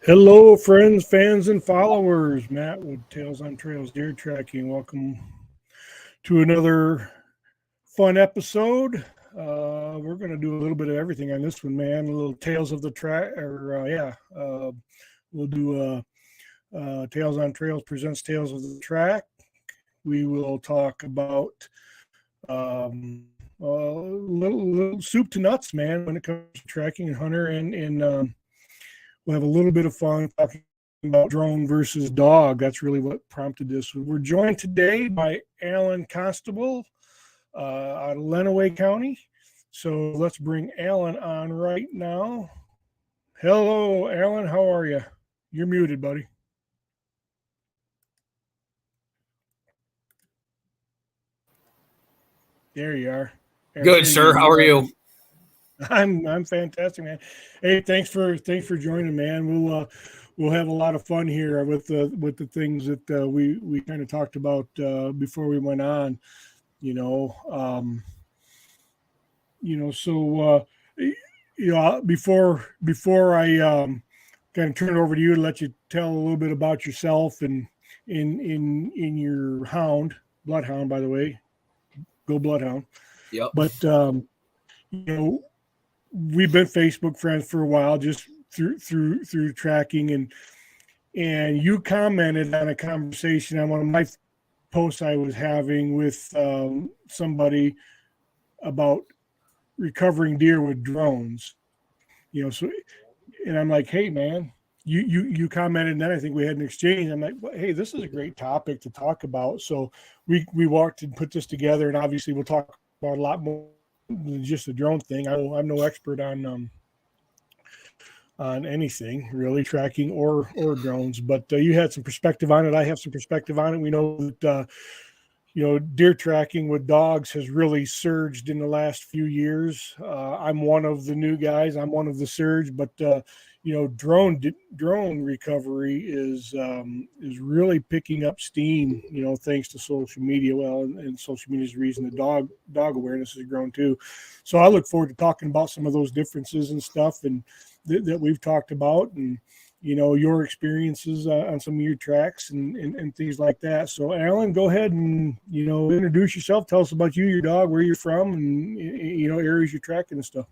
Hello, friends, fans, and followers. Matt with Tails on Trails Deer Tracking. Welcome to another fun episode. We're going to do a little bit of everything on this one, man. A little Tales of the Track, we'll do Tails on Trails presents Tales of the Track. We will talk about little soup to nuts, man, when it comes to tracking and hunter, and we'll have a little bit of fun talking about drone versus dog. That's really what prompted this. We're joined today by Alan Constable out of Lenawee County. So let's bring Alan on right now. Hello, Alan. How are you? You're muted, buddy. There you are. Good, sir. How are you? I'm fantastic, man. Hey, thanks for joining, man. We'll have a lot of fun here with the things that we kind of talked about before we went on. Before I kind of turn it over to you to let you tell a little bit about yourself and in your bloodhound, by the way, go bloodhound. Yep. But we've been Facebook friends for a while, just through tracking, and you commented on a conversation on one of my posts I was having with somebody about recovering deer with drones. So, and I'm like, hey, man, you commented, and then I think we had an exchange. I'm like, well, hey, this is a great topic to talk about. So we walked and put this together, and obviously we'll talk about a lot more than just the drone thing. I'm no expert on anything really, tracking or drones, but you had some perspective on it. I have some perspective on it. We know that deer tracking with dogs has really surged in the last few years. I'm one of the new guys. I'm one of the surge, but drone recovery is really picking up steam, thanks to social media. Well, and social media is the reason the dog awareness has grown too. So I look forward to talking about some of those differences and stuff and that we've talked about, and your experiences on some of your tracks and things like that. So Alan, go ahead and introduce yourself. Tell us about you, your dog, where you're from, and areas you're tracking and stuff.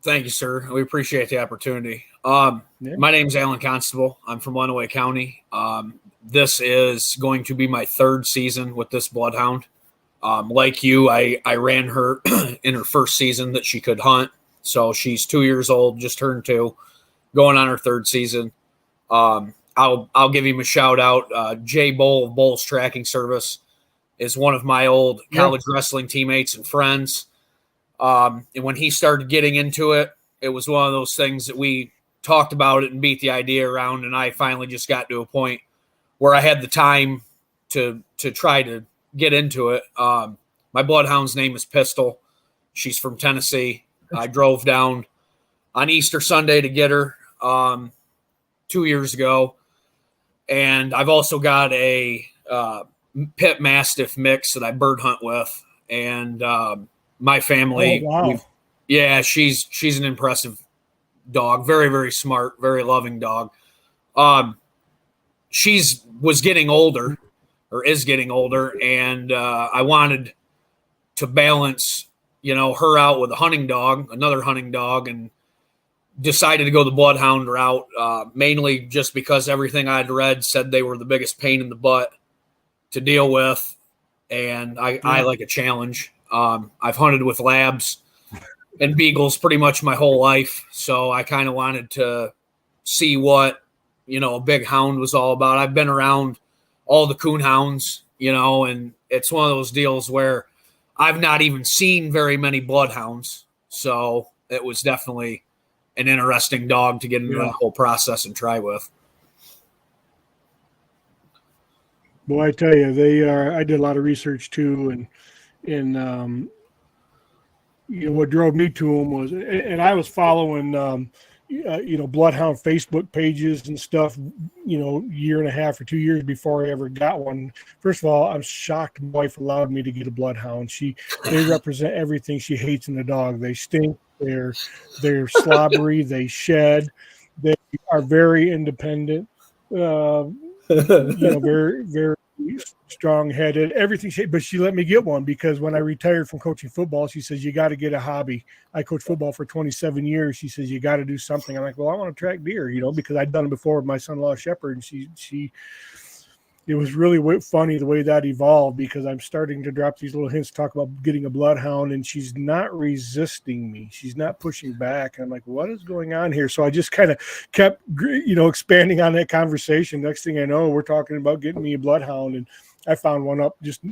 Thank you, sir. We appreciate the opportunity. My name's Alan Constable. I'm from Lenawee County. This is going to be my third season with this bloodhound. Like you, I ran her in her first season that she could hunt. So she's 2 years old, just turned 2, going on her third season. I'll give him a shout out. Jay Bowl of Bowles Tracking Service is one of my old college wrestling teammates and friends. And when he started getting into it, it was one of those things that we talked about it and beat the idea around. And I finally just got to a point where I had the time to try to get into it. My bloodhound's name is Pistol. She's from Tennessee. I drove down on Easter Sunday to get her 2 years ago. And I've also got a pit mastiff mix that I bird hunt with. And my family, she's an impressive dog. Very, very smart, very loving dog. She's was getting older, or is getting older, and I wanted to balance her out with another hunting dog, and decided to go the bloodhound route, mainly just because everything I'd read said they were the biggest pain in the butt to deal with, and I like a challenge. I've hunted with labs and beagles pretty much my whole life, so I kind of wanted to see what a big hound was all about. I've been around all the coon hounds, and it's one of those deals where I've not even seen very many bloodhounds, so it was definitely an interesting dog to get into that whole process and try with. Boy, I tell you, they are. I did a lot of research too, and what drove me to them was, and I was following bloodhound Facebook pages and stuff, year and a half or 2 years before I ever got one. First of all, I'm shocked my wife allowed me to get a bloodhound. They represent everything she hates in a dog. They stink. They're slobbery. They shed. They are very independent. Very, very strong-headed. Everything, but she let me get one because when I retired from coaching football, she says you got to get a hobby. I coached football for 27 years. She says you got to do something. I'm like, well, I want to track deer, because I'd done it before with my son-in-law Shepherd, and she. It was really funny the way that evolved because I'm starting to drop these little hints, talk about getting a bloodhound, and she's not resisting me. She's not pushing back. I'm like, what is going on here? So I just kind of kept, expanding on that conversation. Next thing I know, we're talking about getting me a bloodhound, and I found one up just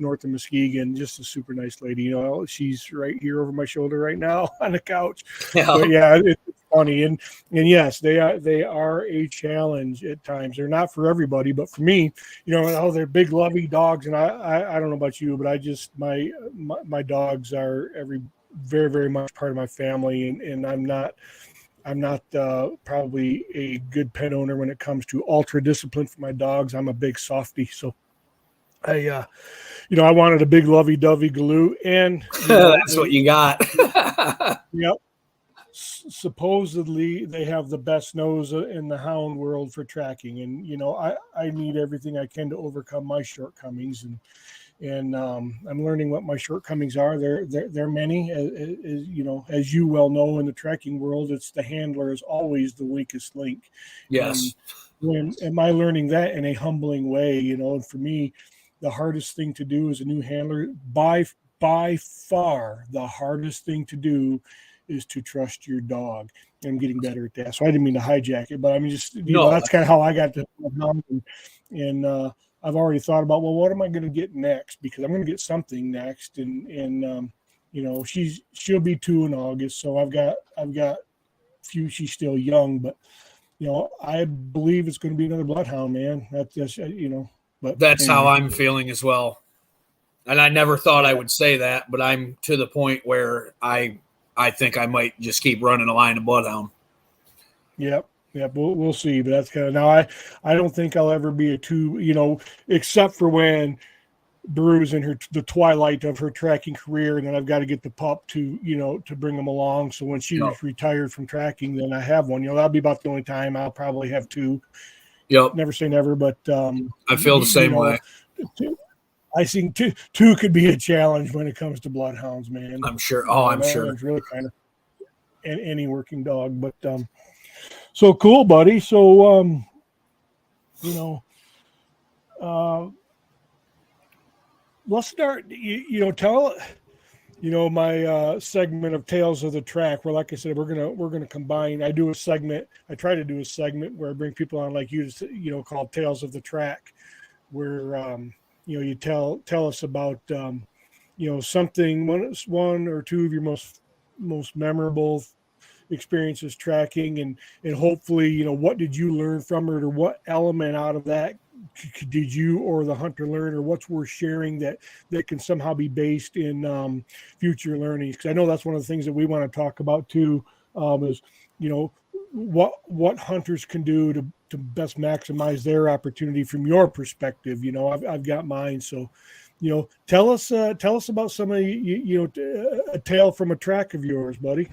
north of Muskegon, just a super nice lady. She's right here over my shoulder right now on the couch. Yeah. But yeah, it's funny. And yes, they are a challenge at times. They're not for everybody, but for me, they're big lovey dogs. And I don't know about you, but I just, my dogs are very, very much part of my family. And I'm not probably a good pet owner when it comes to ultra discipline for my dogs. I'm a big softie. So I wanted a big lovey-dovey Galoo, and that's what you got. Yep. Supposedly, they have the best nose in the hound world for tracking, and I need everything I can to overcome my shortcomings, and I'm learning what my shortcomings are. They're many, as you well know in the tracking world. It's the handler is always the weakest link. Yes. And am I learning that in a humbling way? And for me, the hardest thing to do as a new handler, by far, the hardest thing to do is to trust your dog. I'm getting better at that. So I didn't mean to hijack it, but I mean, just, that's kind of how I got to, and I've already thought about, well, what am I going to get next? Because I'm going to get something next. And she'll be 2 in August. So I've got few, she's still young, but I believe it's going to be another bloodhound, man. That's just, but that's how I'm feeling as well. And I never thought I would say that, but I'm to the point where I think I might just keep running a line of bloodhound. Yep. We'll see. But that's kind of, now I don't think I'll ever be a 2, except for when Beru's in the twilight of her tracking career, and then I've got to get the pup to bring them along. So when she's retired from tracking, then I have one. That'll be about the only time I'll probably have 2. Yep. Never say never, but I feel the same way. I think two could be a challenge when it comes to bloodhounds, man. I'm sure. Oh, I'm sure. It's really kind of any working dog, but so cool, buddy. So let's start. Tell my segment of Tales of the Track, where, like I said, we're gonna combine. I do a segment. I try to do a segment where I bring people on like you, called Tales of the Track, where you tell us about something, one or two of your most memorable experiences tracking, and hopefully what did you learn from it, or what element out of that did you or the hunter learn, or what's worth sharing that can somehow be based in future learnings, because I know that's one of the things that we want to talk about too, is what hunters can do to best maximize their opportunity from your perspective. I've got mine. So, tell us about some of a tale from a track of yours, buddy.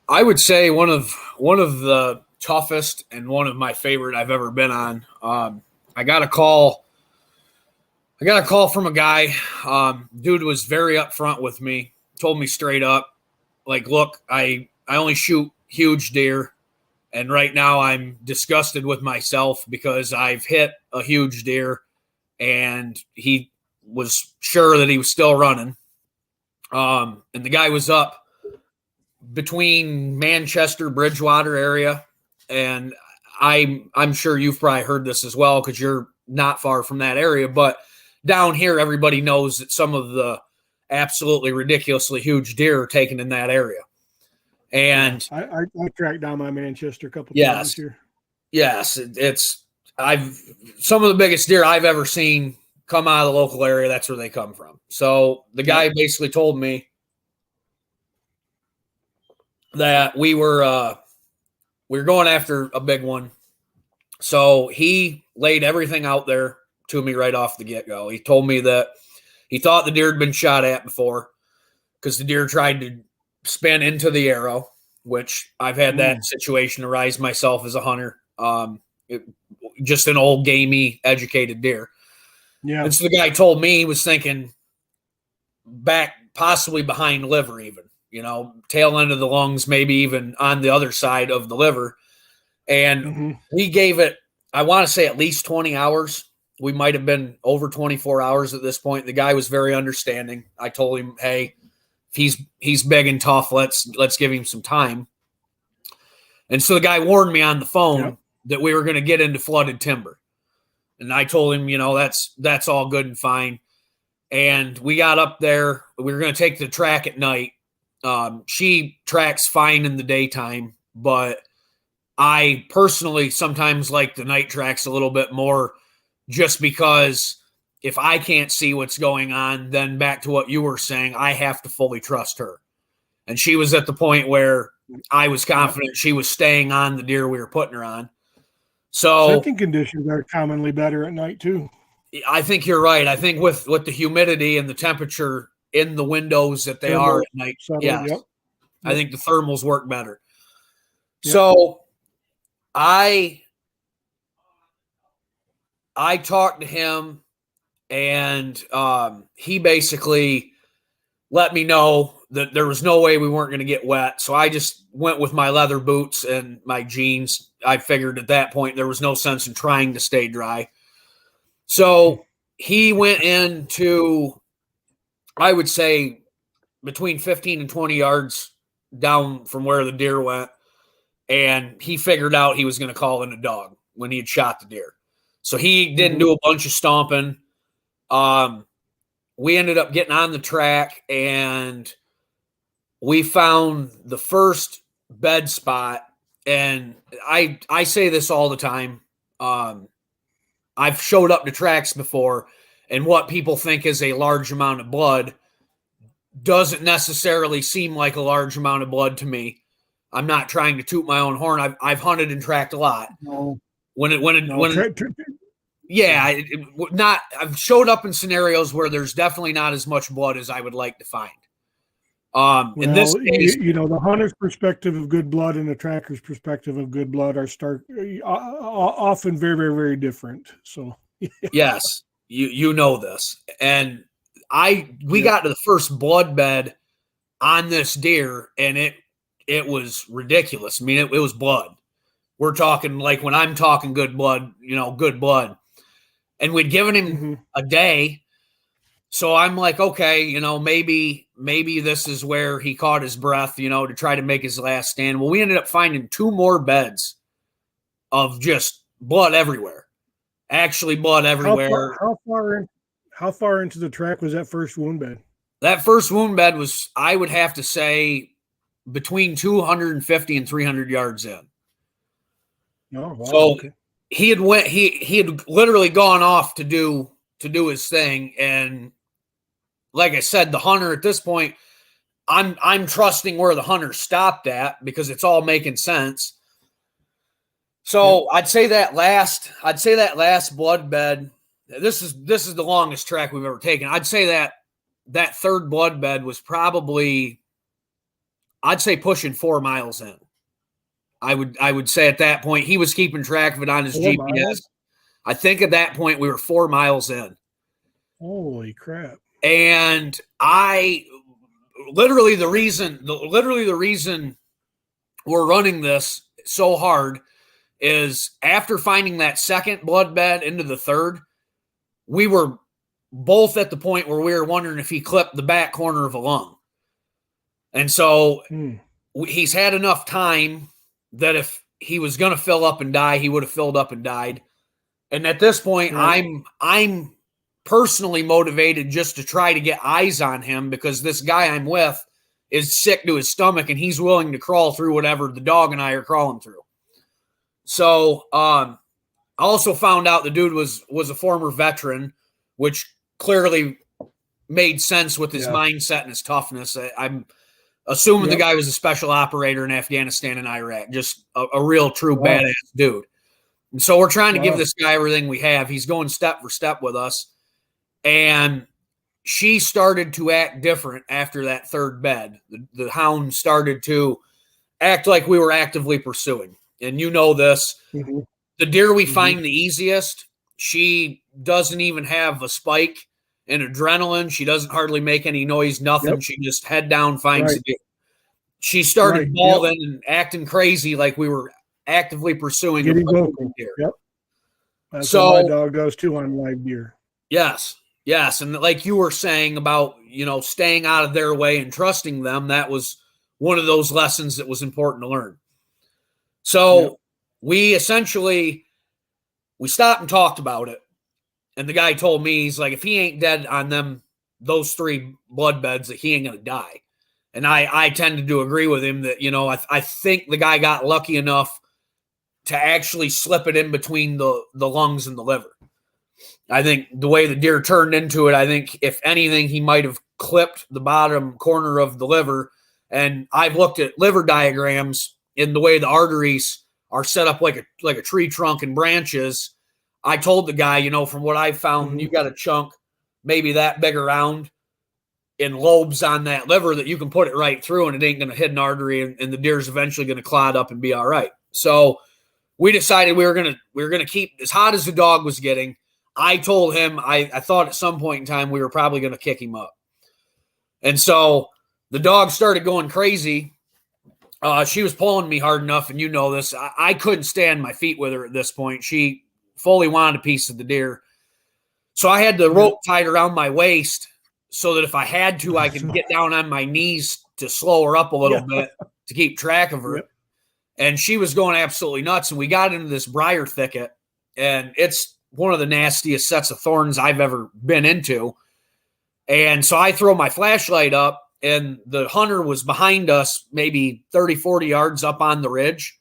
I would say one of the toughest and one of my favorite I've ever been on. I got a call from a guy. Dude was very upfront with me. Told me straight up, like, look, I only shoot huge deer, and right now I'm disgusted with myself because I've hit a huge deer, and he was sure that he was still running. And the guy was up between Manchester, Bridgewater area, and I'm sure you've probably heard this as well because you're not far from that area, but down here everybody knows that some of the absolutely ridiculously huge deer are taken in that area. And I tracked down my Manchester a couple times here. Yes, I've some of the biggest deer I've ever seen come out of the local area. That's where they come from. So the guy basically told me that we were going after a big one. So he laid everything out there to me right off the get-go. He told me that he thought the deer had been shot at before because the deer tried to spin into the arrow. which I've had that situation arise myself as a hunter. Just an old, gamey, educated deer. Yeah. And so the guy told me he was thinking back, possibly behind liver, even, tail end of the lungs, maybe even on the other side of the liver. And we gave it, I want to say, at least 20 hours. We might have been over 24 hours at this point. The guy was very understanding. I told him, hey, if he's big and tough, let's give him some time. And so the guy warned me on the phone that we were going to get into flooded timber. And I told him, that's all good and fine. And we got up there. We were going to take the track at night. She tracks fine in the daytime, but I personally sometimes like the night tracks a little bit more, just because if I can't see what's going on, then back to what you were saying, I have to fully trust her. And she was at the point where I was confident she was staying on the deer we were putting her on. So hunting conditions are commonly better at night too. I think you're right. I think with the humidity and the temperature in the windows that they are at night, I think the thermals work better. Yep. So I talked to him, and he basically let me know that there was no way we weren't going to get wet. So I just went with my leather boots and my jeans. I figured at that point there was no sense in trying to stay dry. So he went into, I would say, between 15 and 20 yards down from where the deer went, and he figured out he was going to call in a dog when he had shot the deer. So he didn't do a bunch of stomping. We ended up getting on the track, and we found the first bed spot. And I say this all the time. I've showed up to tracks before, and what people think is a large amount of blood doesn't necessarily seem like a large amount of blood to me. I'm not trying to toot my own horn. I've hunted and tracked a lot. No. I've showed up in scenarios where there's definitely not as much blood as I would like to find. In this case, the hunter's perspective of good blood and the tracker's perspective of good blood are often very, very, very different. So yes, you know this, and we got to the first blood bed on this deer, and it was ridiculous. I mean, it was blood. We're talking, like, when I'm talking good blood, good blood. And we'd given him a day. So I'm like, okay, maybe this is where he caught his breath, to try to make his last stand. Well, we ended up finding 2 more beds of just blood everywhere. Actually, blood everywhere. How far into the track was that first wound bed? That first wound bed was, I would have to say, between 250 and 300 yards in. Oh, wow. So okay. he had literally gone off to do his thing. And like I said, the hunter at this point, I'm trusting where the hunter stopped at, because it's all making sense. So I'd say that last blood bed, this is the longest track we've ever taken. I'd say that third blood bed was probably, I'd say, pushing 4 miles in. I would say at that point, he was keeping track of it on his GPS. Miles? I think at that point we were 4 miles in. Holy crap. And literally the reason we're running this so hard is, after finding that second blood bed into the third, we were both at the point where we were wondering if he clipped the back corner of a lung. And so he's had enough time that if he was going to fill up and die, he would have filled up and died. And at this point, I'm personally motivated just to try to get eyes on him, because this guy I'm with is sick to his stomach, and he's willing to crawl through whatever the dog and I are crawling through. So I also found out the dude was a former veteran, which clearly made sense with his mindset and his toughness. I'm assuming the guy was a special operator in Afghanistan and Iraq, just a real true badass dude. And so we're trying to give this guy everything we have. He's going step for step with us. And she started to act different after that third bed. The hound started to act like we were actively pursuing. And you know this. Mm-hmm. The deer we find the easiest, she doesn't even have a spike in adrenaline. She doesn't hardly make any noise, nothing. Yep. She just head down, finds Right. the deer. She started Right. bawling and acting crazy like we were actively pursuing Getting a vocal. deer. Yep. That's So what my dog does too on live deer. yes. And like you were saying about, staying out of their way and trusting them, that was one of those lessons that was important to learn. So we stopped and talked about it. And the guy told me, he's like, if he ain't dead on those 3 blood beds, that he ain't going to die. And I tended to agree with him that, I think the guy got lucky enough to actually slip it in between the lungs and the liver. I think the way the deer turned into it, I think if anything, he might have clipped the bottom corner of the liver. And I've looked at liver diagrams in the way the arteries are set up like a tree trunk and branches. I told the guy, from what I found, you got a chunk maybe that big around in lobes on that liver that you can put it right through and it ain't going to hit an artery, and the deer's eventually going to clot up and be all right. So we decided we were going to keep, as hot as the dog was getting, I told him I thought at some point in time we were probably going to kick him up. And so the dog started going crazy. She was pulling me hard enough, and you know this. I couldn't stand my feet with her at this point. She fully wanted a piece of the deer. So I had the rope tied around my waist so that if I had to, I could get down on my knees to slow her up a little bit to keep track of her. Yep. And she was going absolutely nuts. And we got into this briar thicket, and it's one of the nastiest sets of thorns I've ever been into. And so I throw my flashlight up, and the hunter was behind us, maybe 30, 40 yards up on the ridge.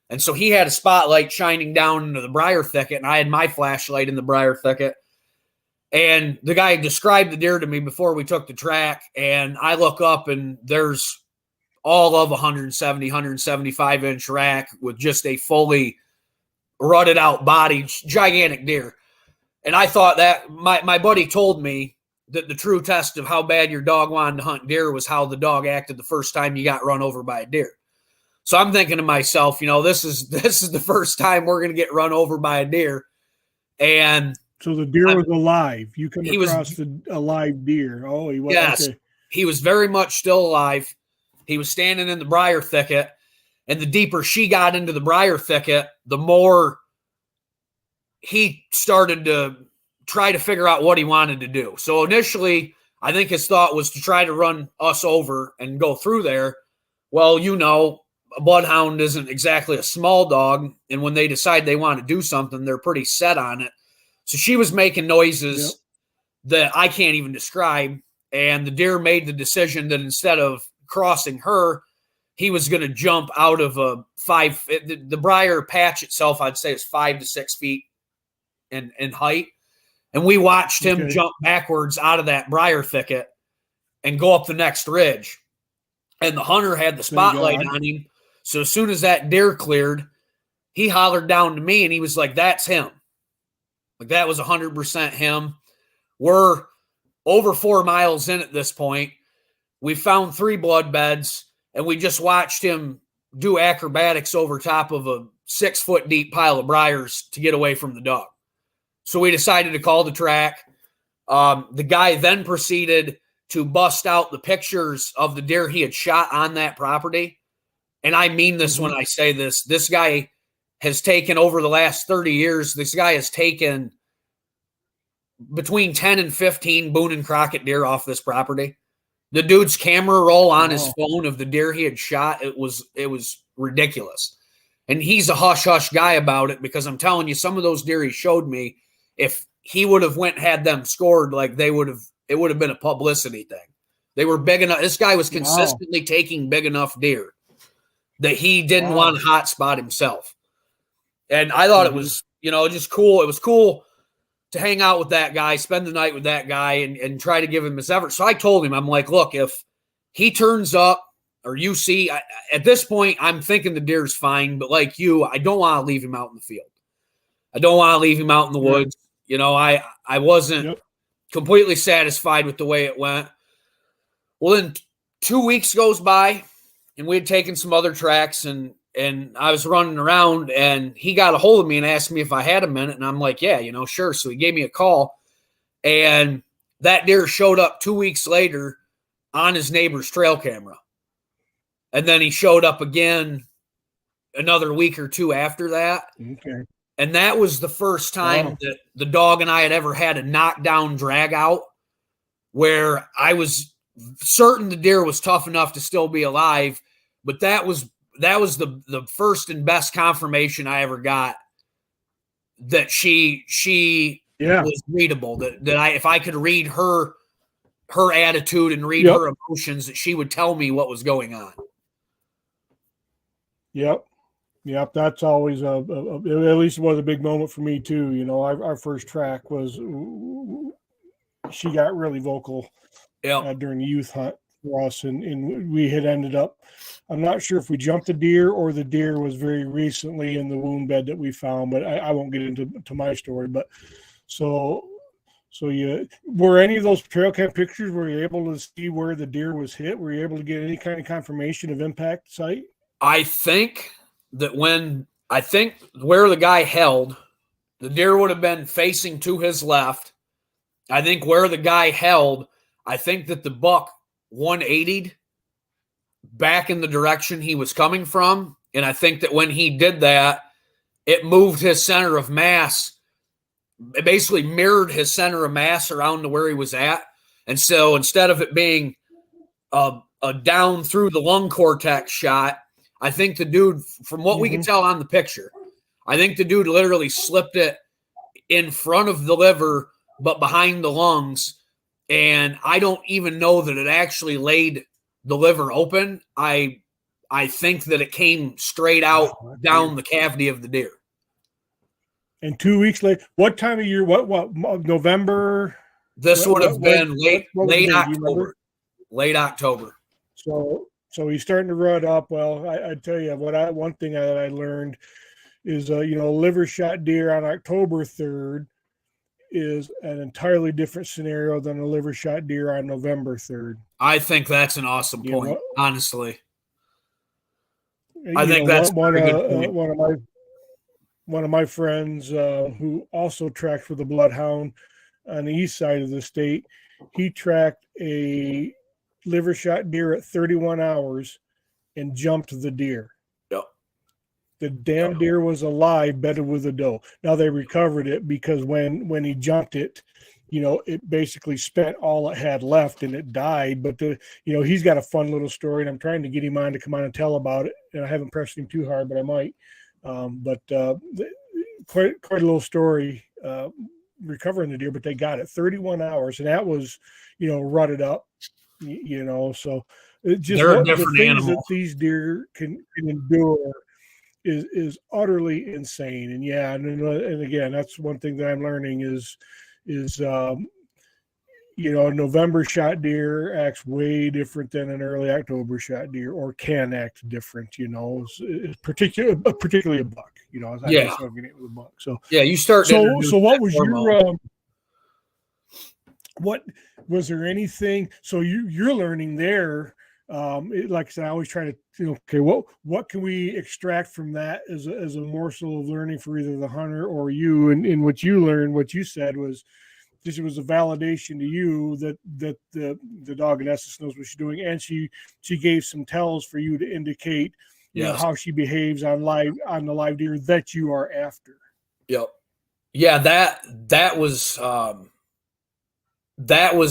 And so he had a spotlight shining down into the briar thicket, and I had my flashlight in the briar thicket. And the guy described the deer to me before we took the track, and I look up, and there's all of 170, 175-inch rack with just a fully rutted out body, gigantic deer. And I thought that my buddy told me that the true test of how bad your dog wanted to hunt deer was how the dog acted the first time you got run over by a deer. So I'm thinking to myself, this is the first time we're going to get run over by a deer. And so the deer was alive. You come across a live deer. Oh, he was. Yes, okay. He was very much still alive. He was standing in the briar thicket, and the deeper she got into the briar thicket, the more he started to try to figure out what he wanted to do. So initially, I think his thought was to try to run us over and go through there. Well, a bloodhound isn't exactly a small dog, and when they decide they want to do something, they're pretty set on it. So she was making noises that I can't even describe, and the deer made the decision that instead of crossing her, he was going to jump out of the briar patch itself, I'd say, is 5 to 6 feet in height. And we watched him jump backwards out of that briar thicket and go up the next ridge. And the hunter had the spotlight on him. So as soon as that deer cleared, he hollered down to me, and he was like, that's him. Like, that was 100% him. We're over 4 miles in at this point. We found 3 blood beds, and we just watched him do acrobatics over top of a 6-foot deep pile of briars to get away from the dog. So we decided to call the track. The guy then proceeded to bust out the pictures of the deer he had shot on that property. And I mean this when I say this. This guy has taken, over the last 30 years, this guy has taken between 10 and 15 Boone and Crockett deer off this property. The dude's camera roll on his phone of the deer he had shot, it was ridiculous. And he's a hush-hush guy about it, because I'm telling you, some of those deer he showed me, if he would have went and had them scored, like it would have been a publicity thing. They were big enough. This guy was consistently taking big enough deer that he didn't want to hot spot himself. And I thought it was, just cool. It was cool to hang out with that guy, spend the night with that guy, and try to give him his effort. So I told him, I'm like, look, if he turns up or you see, at this point, I'm thinking the deer's fine, but like you, I don't want to leave him out in the field. I don't want to leave him out in the woods. I wasn't completely satisfied with the way it went. Well, then 2 weeks goes by, we had taken some other tracks, and I was running around, and he got a hold of me and asked me if I had a minute, and I'm like, yeah, sure. So he gave me a call, and that deer showed up 2 weeks later on his neighbor's trail camera. And then he showed up again another week or two after that. Okay. And that was the first time that the dog and I had ever had a knockdown drag out where I was certain the deer was tough enough to still be alive. But that was the first and best confirmation I ever got that she was readable, that I, if I could read her attitude and read her emotions, that she would tell me what was going on. Yep. That's always at least it was a big moment for me too. Our first track was, she got really vocal during the youth hunt for us, and we had ended up, I'm not sure if we jumped the deer or the deer was very recently in the wound bed that we found, but I won't get into my story. But so were any of those trail cam pictures, were you able to see where the deer was hit? Were you able to get any kind of confirmation of impact site? I think that where the guy held, the deer would have been facing to his left. I think where the guy held, I think that the buck 180'd back in the direction he was coming from. And I think that when he did that, it moved his center of mass. It basically mirrored his center of mass around to where he was at. And so instead of it being a down through the lung cortex shot, I think the dude, from what we can tell on the picture, I think the dude literally slipped it in front of the liver, but behind the lungs. And I don't even know that it actually laid the liver open. I think that it came straight out down the cavity of the deer. And 2 weeks later, what time of year? What November? This would have been late October. Late October. So he's starting to rut up. Well, I tell you one thing that I learned is, a liver shot deer on October 3rd is an entirely different scenario than a liver shot deer on November 3rd. I think that's an awesome point, honestly. I think that's one of my friends who also tracked for the Bloodhound on the east side of the state. He tracked a liver shot deer at 31 hours and jumped the deer. Yep. The damn deer was alive, bedded with a doe. Now they recovered it because when he jumped it, it basically spent all it had left and it died. But he's got a fun little story, and I'm trying to get him on to come on and tell about it. And I haven't pressed him too hard, but I might. Quite a little story recovering the deer, but they got it 31 hours, and that was rutted up. So it just they're a the different things animal that these deer can endure is utterly insane. And again, that's one thing that I'm learning is a November shot deer acts way different than an early October shot deer, or can act different. Particularly a buck. As I was talking it with a buck. So you start. So what was your what was there anything? So you're learning there. Like I said, I always try to okay, what can we extract from that as a morsel of learning for either the hunter or you? And what you learned, what you said was just, it was a validation to you that the dog in essence knows what she's doing, and she gave some tells for you to indicate how she behaves on the live deer that you are after. Yep. Yeah, that was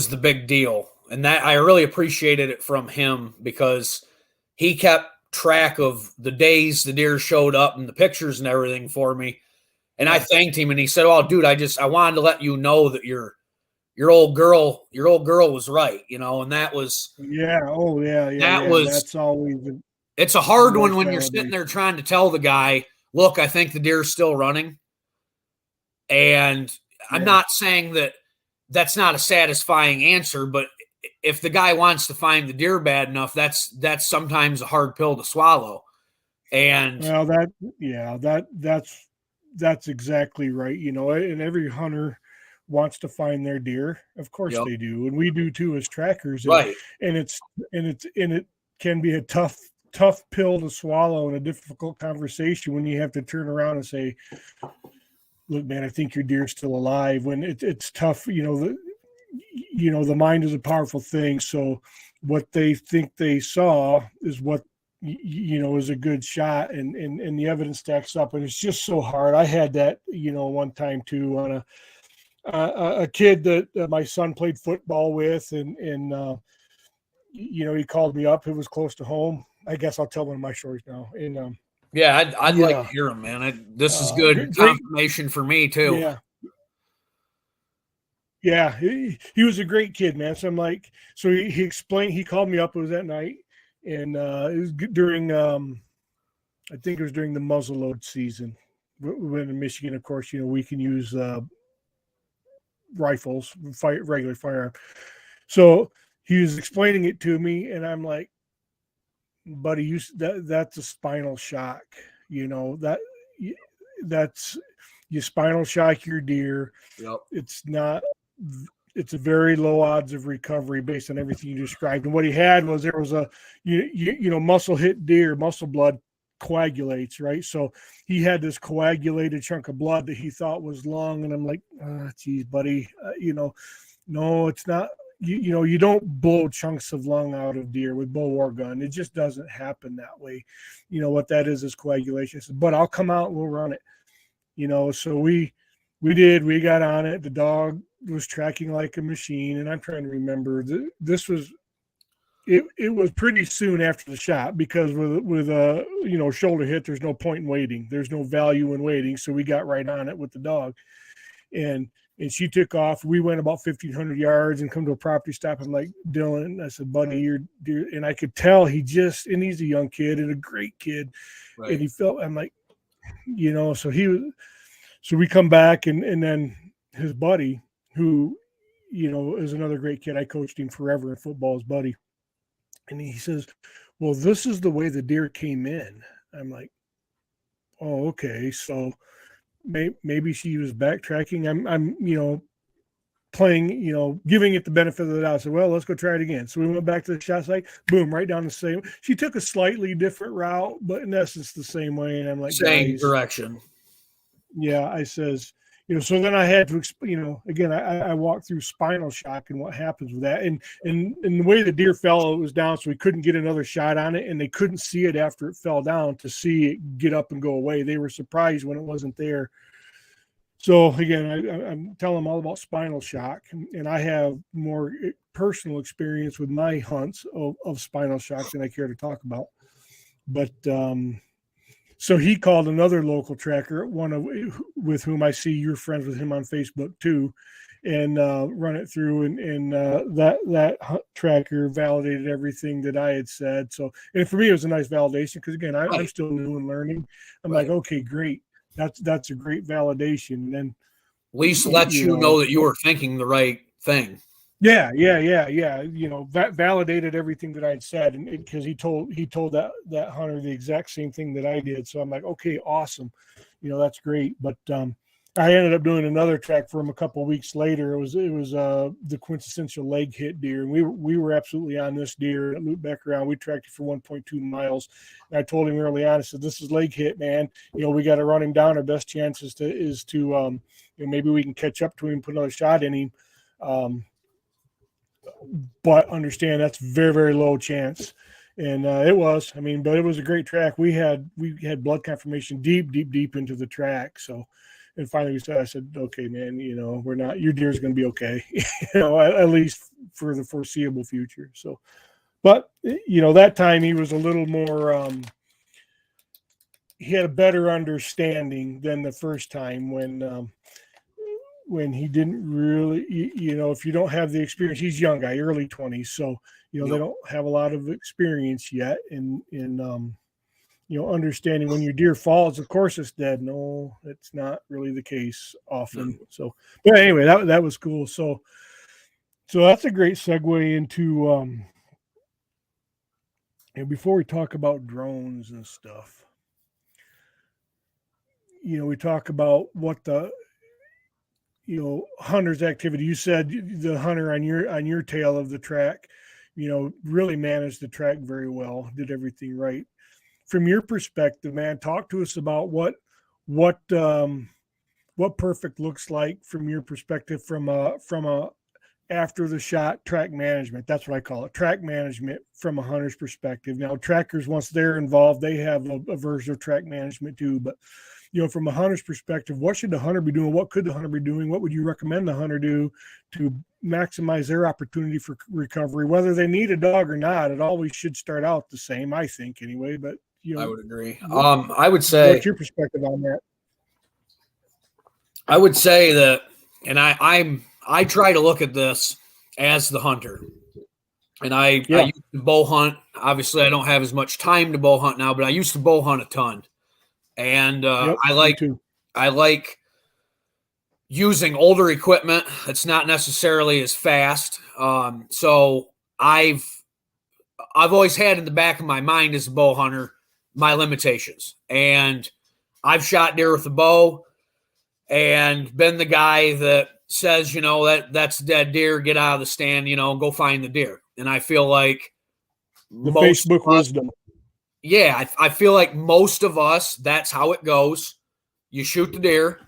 the big deal. And that I really appreciated it from him, because he kept track of the days the deer showed up and the pictures and everything for me. And I thanked him, and he said, "Oh, dude, I wanted to let you know that your old girl was right, and that was that's always it's a hard one when you're sitting there trying to tell the guy, look, I think the deer's still running. And I'm not saying that that's not a satisfying answer, but if the guy wants to find the deer bad enough, that's sometimes a hard pill to swallow. And that's exactly right. And every hunter wants to find their deer. Of course they do. And we do too as trackers. And, right. And it can be a tough tough pill to swallow in a difficult conversation when you have to turn around and say, look, man, I think your deer's still alive. When it's tough, the mind is a powerful thing. So what they think they saw is what is a good shot, and the evidence stacks up, and it's just so hard. I had that one time too on a kid that my son played football with, and he called me up. It was close to home. I guess I'll tell one of my stories now. And yeah, I'd like to hear them, man. This is good confirmation for me too. Yeah. Yeah, he was a great kid, man. So I'm like, so he explained, he called me up, it was that night, and it was during, I think it was during the muzzleload season. When in Michigan, of course, we can use rifles, regular firearm. So he was explaining it to me, and I'm like, buddy, that's a spinal shock. That's you spinal shock your deer. Yep. It's a very low odds of recovery based on everything you described. And what he had was there was a muscle hit deer, muscle blood coagulates, right? So he had this coagulated chunk of blood that he thought was lung, and I'm like, geez, buddy, no, it's not. You don't blow chunks of lung out of deer with bow or gun. It just doesn't happen that way. What that is coagulation. But I'll come out and we'll run it. So we did. We got on it. The dog was tracking like a machine, and I'm trying to remember. This was it was pretty soon after the shot, because with a shoulder hit, there's no point in waiting. There's no value in waiting. So we got right on it with the dog, and she took off. We went about 1,500 yards and come to a property stop. I'm like, Dylan, I said, buddy, you're deer. And I could tell and he's a young kid and a great kid. Right. And he felt, I'm like, so we come back, and then his buddy, who, is another great kid. I coached him forever in football, his buddy. And he says, well, this is the way the deer came in. I'm like, oh, okay. So maybe she was backtracking. I'm playing, giving it the benefit of the doubt. So, well, let's go try it again. So we went back to the shot site, boom, right down the same. She took a slightly different route, but in essence the same way. And I'm like, same direction. Yeah, I says, so then I had to, again, I walked through spinal shock and what happens with that. And the way the deer fell, it was down, so we couldn't get another shot on it, and they couldn't see it after it fell down to see it get up and go away. They were surprised when it wasn't there. So again, I'm telling them all about spinal shock, and I have more personal experience with my hunts of spinal shock than I care to talk about. But so he called another local tracker, with whom I see you're friends with him on Facebook too, and run it through, and that tracker validated everything that I had said. So, and for me, it was a nice validation, because again, I'm still new and learning. I'm like, okay, great. That's a great validation. And then at least lets you know that you were thinking the right thing. Yeah. That validated everything that I'd said, and because he told that hunter the exact same thing that I did. So I'm like, okay, awesome, that's great. But I ended up doing another track for him a couple of weeks later. It was the quintessential leg hit deer, and we were absolutely on this deer. It looped back around. We tracked it for 1.2 miles. And I told him early on, I said, this is leg hit, man. We got to run him down. Our best chance is to maybe we can catch up to him, put another shot in him. But understand that's very, very low chance. And it was, but it was a great track. We had blood confirmation deep into the track. So, and finally I said, okay, man, your deer's going to be okay, at least for the foreseeable future. So, but that time he was a little more, he had a better understanding than the first time when he didn't really, if you don't have the experience. He's a young guy, early 20s. So, they don't have a lot of experience yet in understanding when your deer falls, of course it's dead. No, it's not really the case often. So, but anyway, that was cool. So that's a great segue into, and before we talk about drones and stuff, we talk about what the, hunter's activity. You said the hunter on your tail of the track, really managed the track very well, did everything right. From your perspective, man, talk to us about what perfect looks like from your perspective, from a after the shot track management. That's what I call it, track management from a hunter's perspective. Now, trackers, once they're involved, they have a version of track management too. But from a hunter's perspective, what should the hunter be doing? What could the hunter be doing? What would you recommend the hunter do to maximize their opportunity for recovery, whether they need a dog or not? It always should start out the same, I think, anyway. But I would agree. I would say, what's your perspective on that? I would say that, and I try to look at this as the hunter. And I used to bow hunt. Obviously, I don't have as much time to bow hunt now, but I used to bow hunt a ton. And I like using older equipment that's not necessarily as fast. So I've always had in the back of my mind as a bow hunter my limitations. And I've shot deer with a bow and been the guy that says, that's a dead deer, get out of the stand, go find the deer. And I feel like the Facebook wisdom. Yeah, I feel like most of us, that's how it goes. You shoot the deer,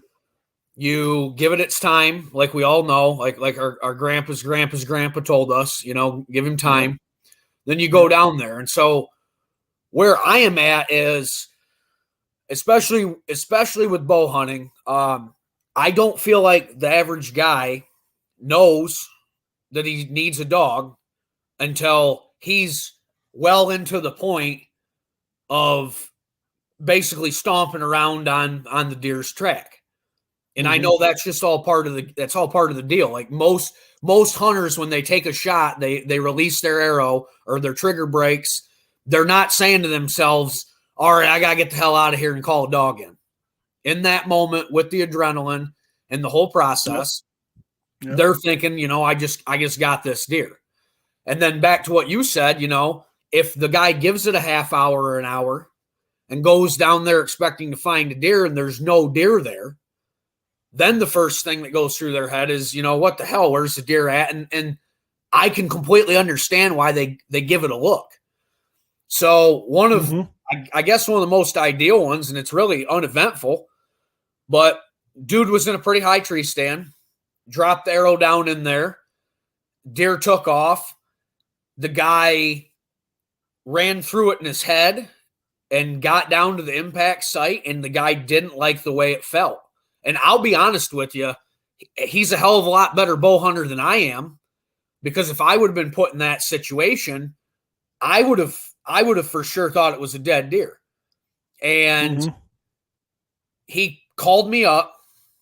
you give it its time, like we all know, like our grandpa's grandpa told us, give him time. Then you go down there. And so where I am at is, especially with bow hunting, I don't feel like the average guy knows that he needs a dog until he's well into the point of basically stomping around on the deer's track. And I know that's just all part of the deal. Like most hunters, when they take a shot, they release their arrow or their trigger breaks. They're not saying to themselves, all right, I got to get the hell out of here and call a dog in. In that moment with the adrenaline and the whole process, they're thinking, I just got this deer. And then back to what you said, if the guy gives it a half hour or an hour and goes down there expecting to find a deer and there's no deer there, then the first thing that goes through their head is, what the hell, where's the deer at? And I can completely understand why they give it a look. So one of, I guess one of the most ideal ones, and it's really uneventful, but dude was in a pretty high tree stand, dropped the arrow down in there, deer took off, the guy ran through it in his head and got down to the impact site, and the guy didn't like the way it felt. And I'll be honest with you, he's a hell of a lot better bow hunter than I am, because if I would have been put in that situation, I would have for sure thought it was a dead deer. And he called me up.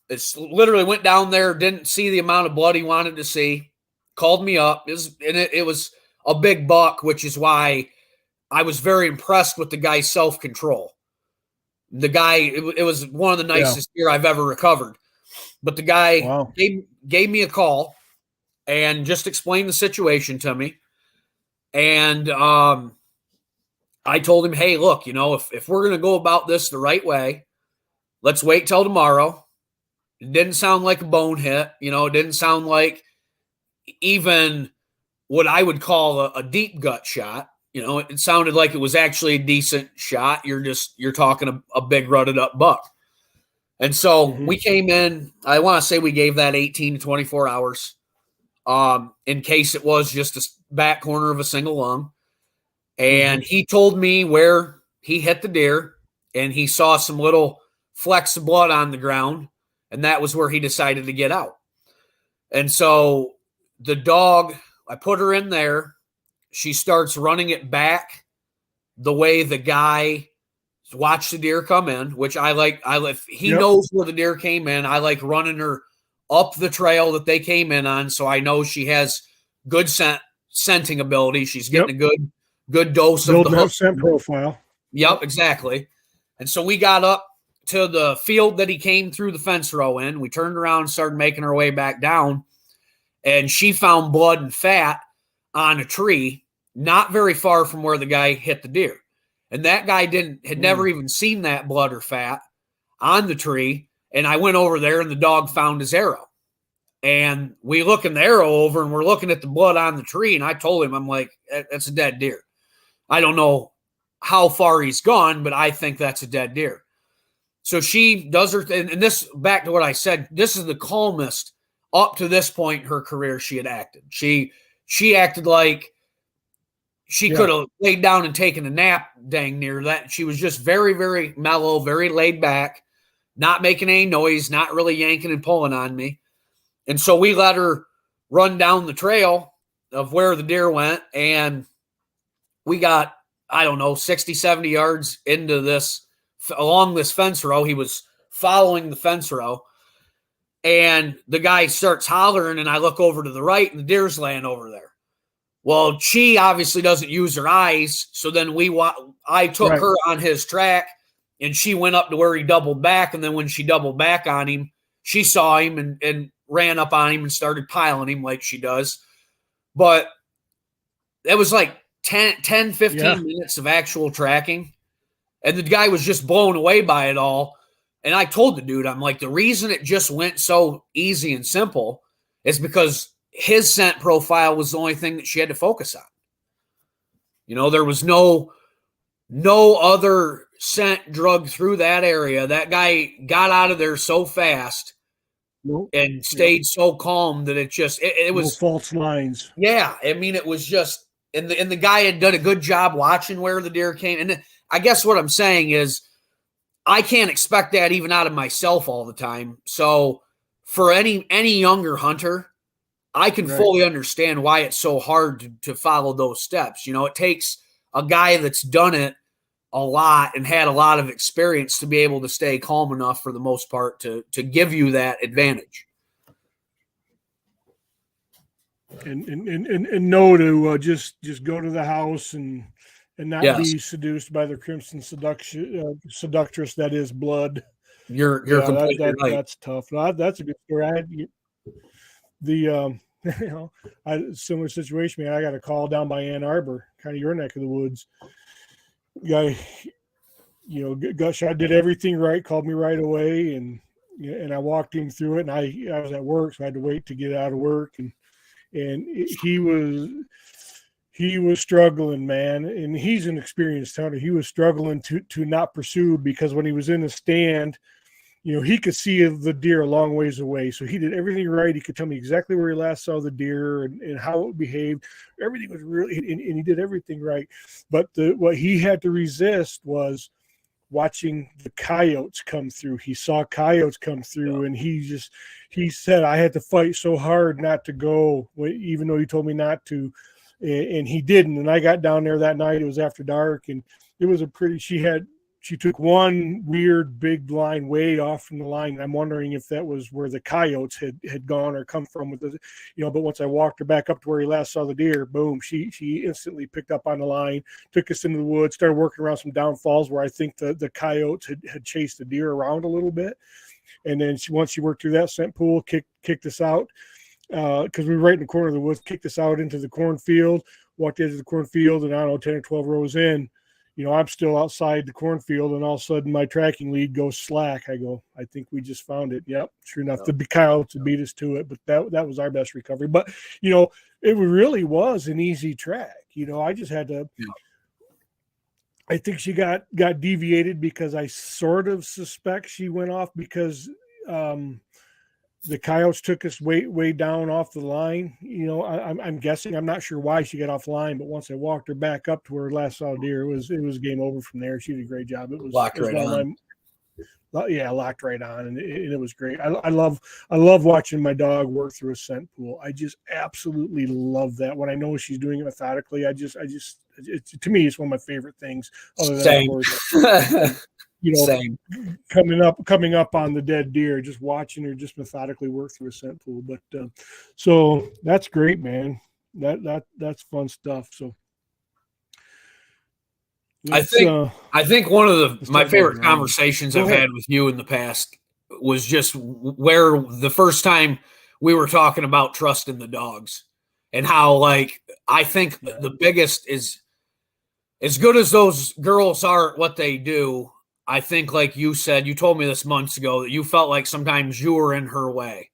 It's literally went down there, didn't see the amount of blood he wanted to see, called me up. It was a big buck, which is why I was very impressed with the guy's self-control. The guy, it was one of the nicest deer I've ever recovered. But the guy gave me a call and just explained the situation to me. And I told him, hey, look, if we're going to go about this the right way, let's wait till tomorrow. It didn't sound like a bone hit. It didn't sound like even what I would call a deep gut shot. It sounded like it was actually a decent shot. You're talking a big rutted up buck. And so we came in, I want to say we gave that 18 to 24 hours in case it was just a back corner of a single lung. And he told me where he hit the deer, and he saw some little flecks of blood on the ground, and that was where he decided to get out. And so the dog, I put her in there. She starts running it back the way the guy watched the deer come in, which I like. He knows where the deer came in. I like running her up the trail that they came in on, so I know she has good scenting ability. She's getting a good dose of the hook. Scent profile. Yep, exactly. And so we got up to the field that he came through the fence row in. We turned around and started making our way back down, and she found blood and fat on a tree not very far from where the guy hit the deer. And that guy had never even seen that blood or fat on the tree. And I went over there, and the dog found his arrow. And we looking the arrow over and we're looking at the blood on the tree. And I told him, I'm like, that's a dead deer. I don't know how far he's gone, but I think that's a dead deer. So she does her, and this, back to what I said, this is the calmest up to this point in her career she had acted. She acted like she could have laid down and taken a nap dang near that. She was just very, very mellow, very laid back, not making any noise, not really yanking and pulling on me. And so we let her run down the trail of where the deer went, and we got, I don't know, 60, 70 yards into this, along this fence row. He was following the fence row, and the guy starts hollering, and I look over to the right, and the deer's laying over there. Well, she obviously doesn't use her eyes, so then I took her on his track, and she went up to where he doubled back, and then when she doubled back on him, she saw him and ran up on him and started piling him like she does. But it was like 10, 15 minutes of actual tracking. And the guy was just blown away by it all. And I told the dude, I'm like, the reason it just went so easy and simple is because his scent profile was the only thing that she had to focus on. You know, there was no other scent drug through that area. That guy got out of there so fast and stayed so calm that it was no false lines. Yeah. I mean, it was just, and the guy had done a good job watching where the deer came. And I guess what I'm saying is I can't expect that even out of myself all the time. So for any younger hunter, I can fully understand why it's so hard to follow those steps. You know, it takes a guy that's done it a lot and had a lot of experience to be able to stay calm enough for the most part to give you that advantage. And know to just go to the house and not be seduced by the crimson seductress that is blood. You're completely right. That's tough. That's a good story. Similar situation, man. I got a call down by Ann Arbor, kind of your neck of the woods. Guy, gosh, I did everything right, called me right away, and I walked him through it, and I was at work, so I had to wait to get out of work, and he was struggling, man, and he's an experienced hunter. He was struggling to not pursue, because when he was in the stand, he could see the deer a long ways away. So he did everything right. He could tell me exactly where he last saw the deer and how it behaved. Everything was really, and he did everything right. But what he had to resist was watching the coyotes come through. He saw coyotes come through, and he said, I had to fight so hard not to go, even though he told me not to. And he didn't. And I got down there that night. It was after dark, and it was she took one weird big line way off from the line. And I'm wondering if that was where the coyotes had gone or come from with the, but once I walked her back up to where he last saw the deer, boom, she instantly picked up on the line, took us into the woods, started working around some downfalls where I think the coyotes had chased the deer around a little bit. And then once she worked through that scent pool, kicked us out. Because we were right in the corner of the woods, kicked us out into the cornfield, walked into the cornfield, and I don't know, 10 or 12 rows in, I'm still outside the cornfield, and all of a sudden my tracking lead goes slack. I go, I think we just found it. Yep, sure enough, the coyotes beat us to it, but that was our best recovery. But, it really was an easy track. I just had to I think she got deviated because I sort of suspect she went off because the coyotes took us way down off the line. I'm guessing. I'm not sure why she got off the line, but once I walked her back up to where last saw deer, it was game over from there. She did a great job. It was locked right on. Locked right on, and it was great. I love watching my dog work through a scent pool. I just absolutely love that. When I know she's doing it methodically, to me, it's one of my favorite things. Other than, Same. of course, Same. coming up on the dead deer, just watching her just methodically work through a scent pool. But so that's great, man. That's fun stuff. So I think one of my favorite conversations I've had with you in the past was just where the first time we were talking about trusting the dogs, and how, like, I think the biggest is, as good as those girls are at what they do, I think, like you said, you told me this months ago, that you felt like sometimes you were in her way.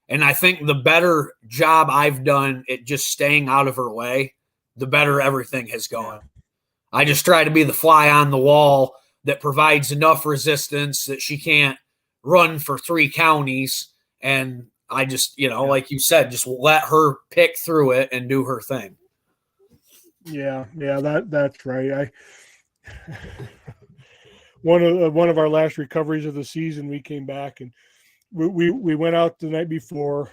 And I think the better job I've done at just staying out of her way, the better everything has gone. Yeah. I just try to be the fly on the wall that provides enough resistance that she can't run for 3 counties. And I just, like you said, just let her pick through it and do her thing. Yeah, that's right. One of our last recoveries of the season, we came back and we went out the night before.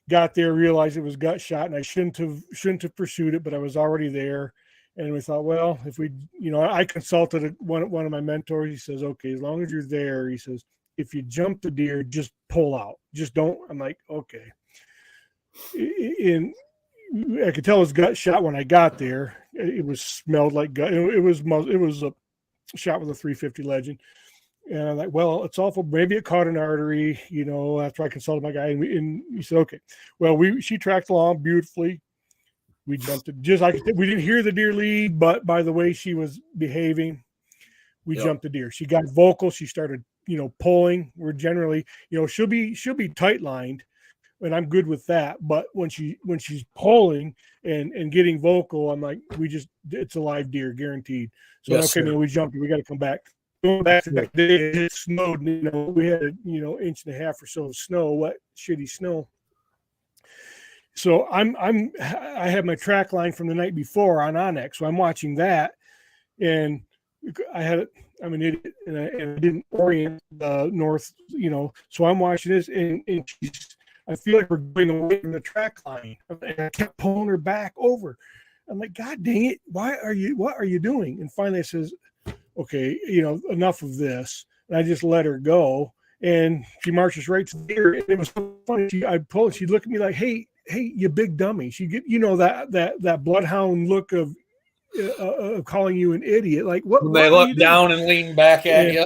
Got there, realized it was gut shot, and I shouldn't have pursued it, but I was already there. And we thought, well, if we, I consulted one of my mentors. He says, okay, as long as you're there, he says, if you jump the deer, just pull out. Just don't. I'm like, okay. And I could tell it was gut shot when I got there. It was smelled like gut. It was a shot with a 350 Legend. And I'm like, well, it's awful. Maybe it caught an artery, after I consulted my guy. And he said, okay. Well, she tracked along beautifully. We jumped it we didn't hear the deer lead, but by the way she was behaving, we jumped the deer. She got vocal. She started, pulling. We're generally, she'll be tight lined, and I'm good with that. But when she's pulling and getting vocal, I'm like, it's a live deer, guaranteed. So Yes, okay, man, we jumped it. We got to come back. Going back to that day, it snowed. We had an inch and a half or so of snow, wet, shitty snow. So I had my track line from the night before on Onyx, so I'm watching that, and I'm an idiot, and I didn't orient north, so I'm watching this, and I feel like we're going away from the track line, and I kept pulling her back over. I'm like, God dang it, what are you doing? And finally I says, okay, enough of this, and I just let her go, and she marches right to the deer, and it was so funny. She'd look at me like, hey, you big dummy. She get, that bloodhound look of calling you an idiot. Like what? When they look down and lean back at you.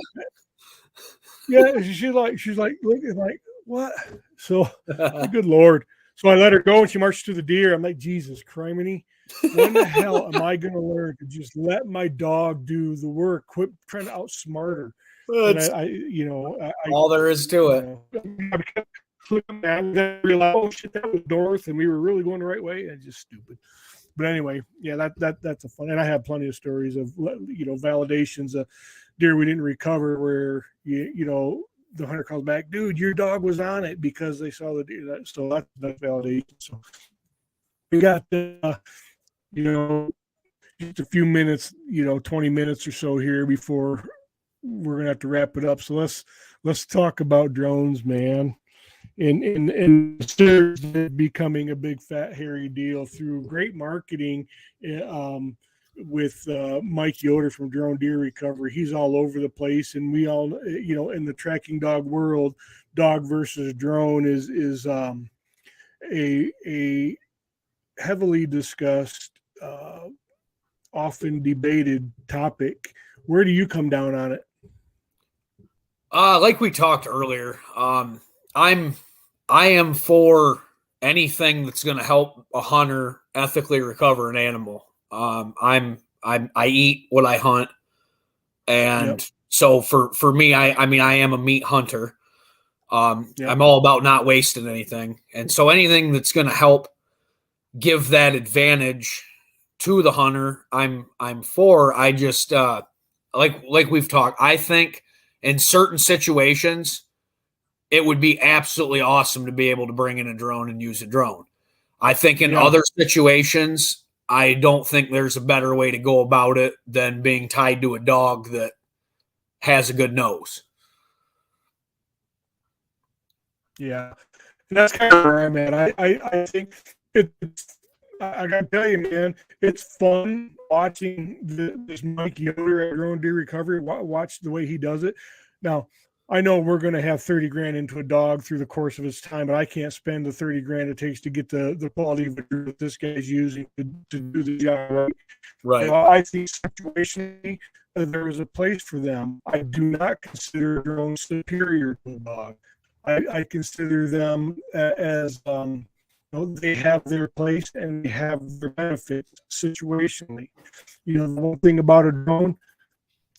Yeah, she's like looking like what? So good Lord. So I let her go and she marched to the deer. I'm like, Jesus criminy. When the hell am I gonna learn to just let my dog do the work? Quit trying to outsmart her. And all there is to it. Realize, oh shit, that was north, and we were really going the right way. And just stupid. But anyway, yeah, that's a fun. And I have plenty of stories of validations of deer we didn't recover where the hunter calls back, dude, your dog was on it because they saw the deer. So that's validation. So we got just a few minutes, 20 minutes or so here before we're gonna have to wrap it up. So let's talk about drones, man. And becoming a big fat hairy deal through great marketing with Mike Yoder from Drone Deer Recovery. He's all over the place, and we all in the tracking dog world, dog versus drone is a heavily discussed, often debated topic. Where do you come down on it? Like we talked earlier, I am for anything that's going to help a hunter ethically recover an animal. I eat what I hunt, and so for me, I am a meat hunter. I'm all about not wasting anything, and so anything that's going to help give that advantage to the hunter, I'm for. I just like we've talked. I think in certain situations, it would be absolutely awesome to be able to bring in a drone and use a drone. I think in other situations, I don't think there's a better way to go about it than being tied to a dog that has a good nose. Yeah, and that's kind of where I'm at. I think I got to tell you, man, it's fun watching this Mike Yoder at Drone Deer Recovery. Watch the way he does it. Now, I know we're going to have 30 grand into a dog through the course of his time, but I can't spend the 30 grand it takes to get the quality of it that this guy's using to do the job right. Right. I think situationally there is a place for them. I do not consider drones superior to a dog. I consider them as they have their place and they have their benefits situationally. The one thing about a drone,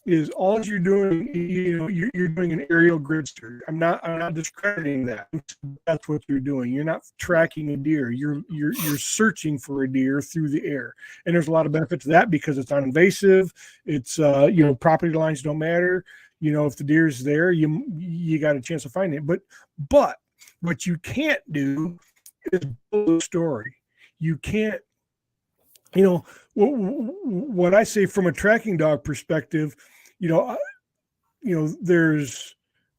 is all you're doing, you're doing an aerial grid search. I'm not discrediting that. That's what you're doing. You're not tracking a deer. You're searching for a deer through the air. And there's a lot of benefit to that because it's non-invasive. It's property lines don't matter. If the deer is there, you got a chance of finding it. But what you can't do is build a story. You can't, what I say from a tracking dog perspective, there's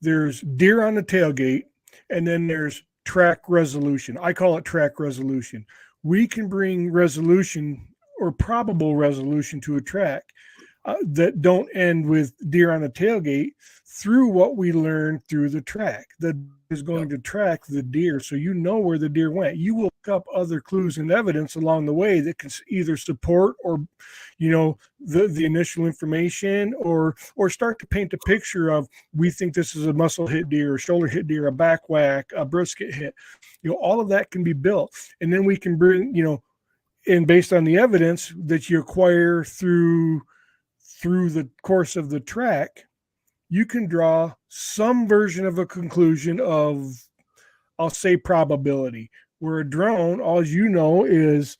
deer on the tailgate, and then there's track resolution. I call it track resolution. We can bring resolution or probable resolution to a track that don't end with deer on the tailgate through what we learned through the track that is going to track the deer. So where the deer went. You will pick up other clues and evidence along the way that can either support or, the initial information or start to paint a picture of, we think this is a muscle hit deer, a shoulder hit deer, a back whack, a brisket hit. All of that can be built. And then we can bring, and based on the evidence that you acquire through the course of the track, you can draw some version of a conclusion of, I'll say, probability. Where a drone, all is,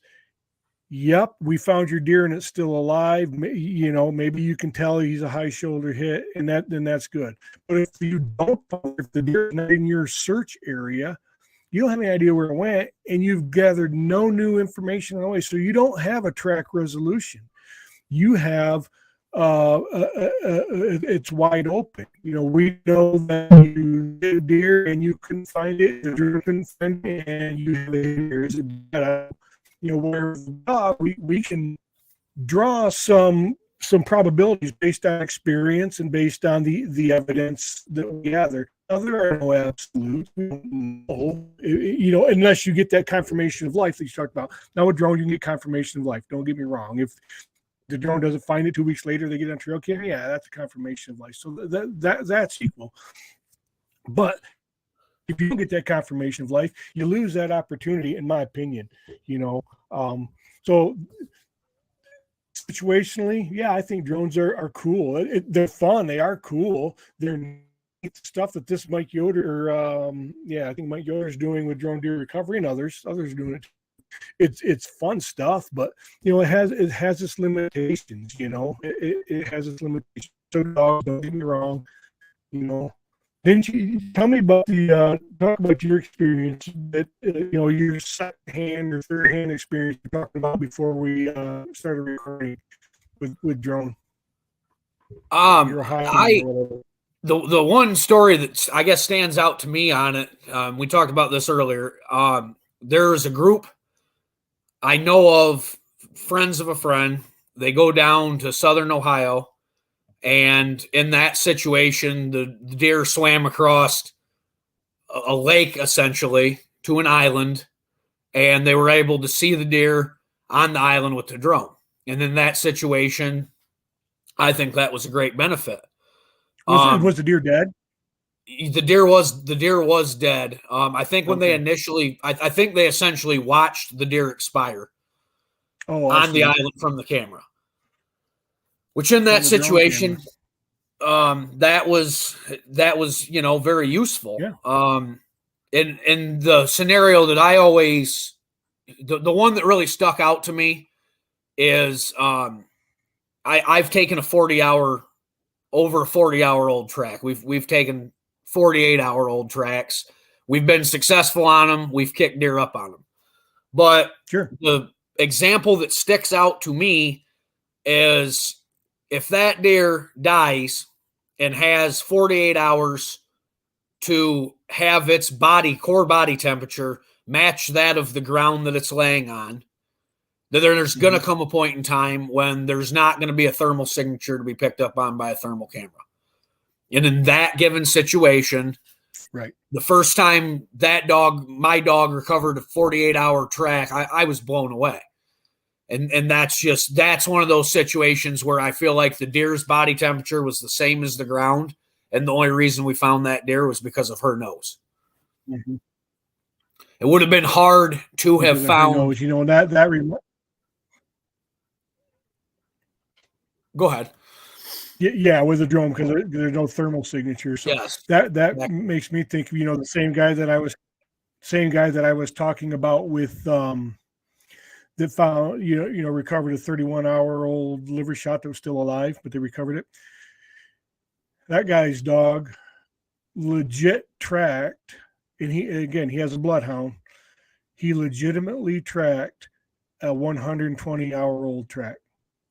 yep, we found your deer and it's still alive. Maybe you can tell he's a high shoulder hit, and then that's good. But if the deer is not in your search area, you don't have any idea where it went, and you've gathered no new information on the way. So you don't have a track resolution. You have it's wide open. We know that you did a deer and you couldn't find it, the deer couldn't find it, and you have a deer. Where the dog, we can draw some probabilities based on experience and based on the evidence that we gather. Now, there are no absolutes. We don't know, unless you get that confirmation of life that you talked about. Now, with drone, you can get confirmation of life. Don't get me wrong. If the drone doesn't find it 2 weeks later, they get on trail cam. Yeah, that's a confirmation of life. So that's equal. But if you don't get that confirmation of life, you lose that opportunity, in my opinion. So situationally, yeah, I think drones are cool. They're fun. They are cool. They're neat stuff that this Mike Yoder, I think Mike Yoder is doing with drone deer recovery, and others are doing it. It's fun stuff, but it has its limitations. It has its limitations. So dogs, don't get me wrong. Didn't you tell me about talk about your experience that your second hand or third hand experience you're talking about before we started recording with drone? The one story that I guess stands out to me on it. We talked about this earlier. There's a group I know of, friends of a friend. They go down to southern Ohio, and in that situation, the deer swam across a lake, essentially, to an island, and they were able to see the deer on the island with the drone. And in that situation, I think that was a great benefit. Was the deer dead? The deer was dead. I think when they initially, I think they essentially watched the deer expire on the island from the camera. Which in that situation, that was very useful. Yeah. In the scenario that I always, the one that really stuck out to me is I've taken over a 40-hour-old track. We've taken 48-hour-old tracks. We've been successful on them. We've kicked deer up on them. But the example that sticks out to me is if that deer dies and has 48 hours to have its core body temperature match that of the ground that it's laying on, then there's going to come a point in time when there's not going to be a thermal signature to be picked up on by a thermal camera. And in that given situation, right, the first time my dog recovered a 48-hour track, I was blown away. And that's one of those situations where I feel like the deer's body temperature was the same as the ground. And the only reason we found that deer was because of her nose. Mm-hmm. It would have been hard to have found. Nose, that Go ahead. Yeah, with a drone because there's no thermal signature. So Yes. that Exactly. makes me think, the same guy that I was talking about with that found, recovered a 31-hour-old liver shot that was still alive, but they recovered it. That guy's dog legit tracked, and he has a bloodhound. He legitimately tracked a 120-hour-old track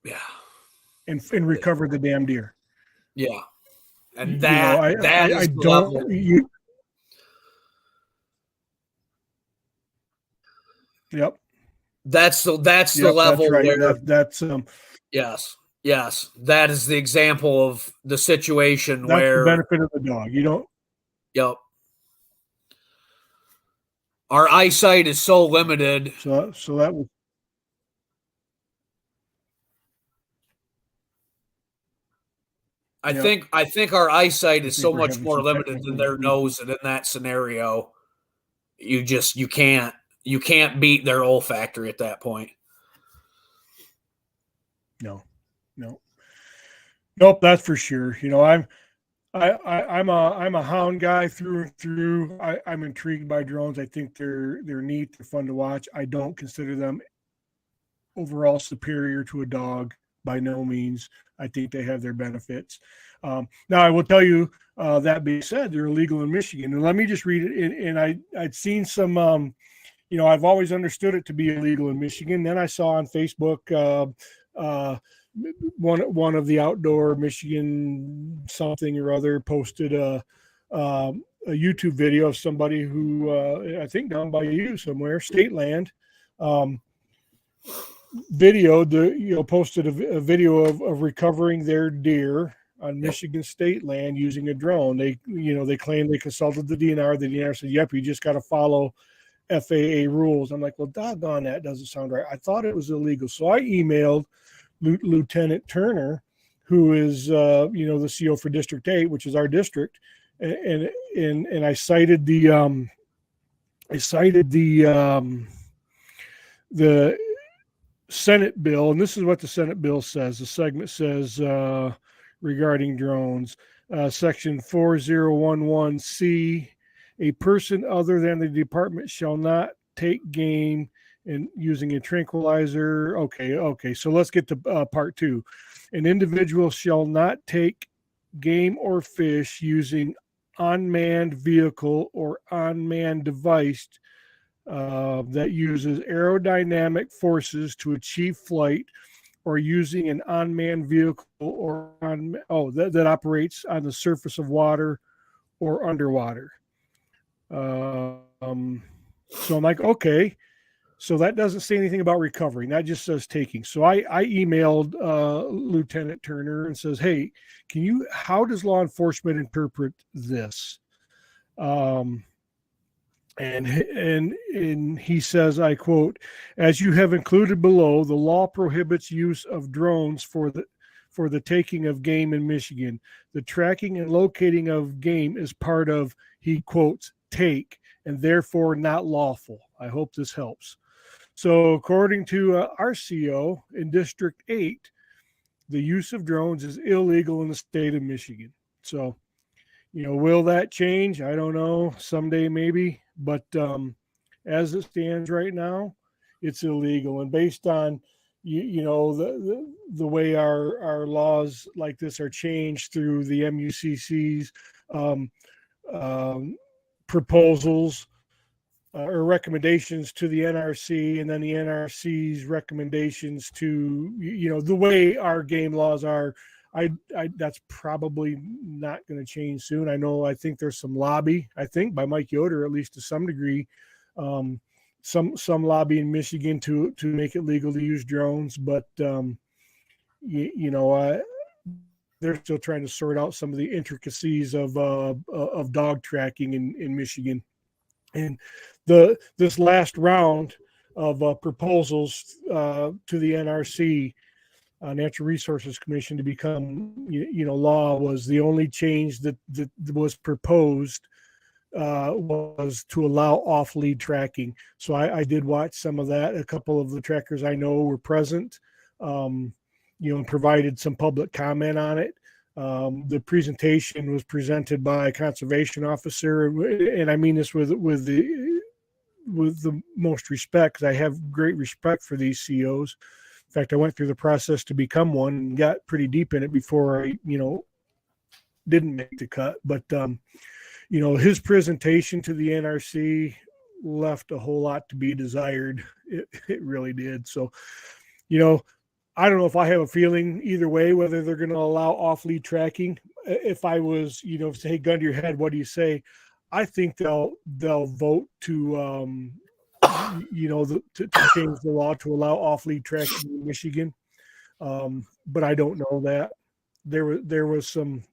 Yeah. and recovered the damn deer. Yeah. And You know, that I is the don't level. you. Yep. That's the Yep. That's level right. where That's yes. Yes. That is the example of the situation that's the where benefit of the dog. You don't. yep. Our eyesight is so limited. So that was. Yep. I think our eyesight I is think so we're much having more some limited than technical their glitches. nose that in that scenario you can't beat their olfactory at that point. No. No. Nope. That's for sure. I'm a hound guy through and through. I'm intrigued by drones. I think they're neat. They're fun to watch. I don't consider them overall superior to a dog by no means. I think they have their benefits. Now, I will tell you, that being said, they're illegal in Michigan. And let me just read it. And I'd seen some, I've always understood it to be illegal in Michigan. Then I saw on Facebook one of the outdoor Michigan something or other posted a YouTube video of somebody who I think down by you somewhere, state land. Posted a video of recovering their deer on Yep. Michigan state land using a drone. They claim they consulted the DNR. The DNR said, "Yep, you just got to follow FAA rules." I'm like, "Well, doggone, that doesn't sound right." I thought it was illegal, so I emailed Lieutenant Turner, who is the CO for District 8, which is our district, and I cited the Senate bill, and this is what the Senate bill says. The segment says regarding drones, Section 4011C, a person other than the department shall not take game in using a tranquilizer. Okay. So let's get to part two. An individual shall not take game or fish using unmanned vehicle or unmanned device that uses aerodynamic forces to achieve flight, or using an unmanned vehicle that operates on the surface of water or underwater. So I'm like, okay. So that doesn't say anything about recovering. That just says taking. So I emailed Lieutenant Turner and says, "Hey, how does law enforcement interpret this?" And he says, I quote, "As you have included below, the law prohibits use of drones for the taking of game in Michigan. The tracking and locating of game is part of," he quotes, "take, and therefore not lawful." I hope this helps. So according to our CO in District 8, the use of drones is illegal in the state of Michigan. So, will that change? I don't know. Someday maybe. But as it stands right now, it's illegal. And based on the way our laws like this are changed through the MUCC's um, um, proposals or recommendations to the NRC, and then the NRC's recommendations to the way our game laws are. I that's probably not going to change soon. I think there's some lobby, I think by Mike Yoder, at least to some degree, some lobby in Michigan to make it legal to use drones, but they're still trying to sort out some of the intricacies of dog tracking in Michigan. And this last round of proposals to the NRC, Natural Resources Commission, to become law was the only change that was proposed was to allow off lead tracking. So I did watch some of that. A couple of the trackers I know were present, and provided some public comment on it. The presentation was presented by a conservation officer, and I mean this with the most respect, because I have great respect for these COs. In fact, I went through the process to become one and got pretty deep in it before I, didn't make the cut. But his presentation to the NRC left a whole lot to be desired. It really did. So, I don't know if I have a feeling either way whether they're going to allow off-lead tracking. If I was, say, gun to your head, what do you say? I think they'll vote to to change the law to allow off-lead tracking in Michigan. But I don't know that. There was some,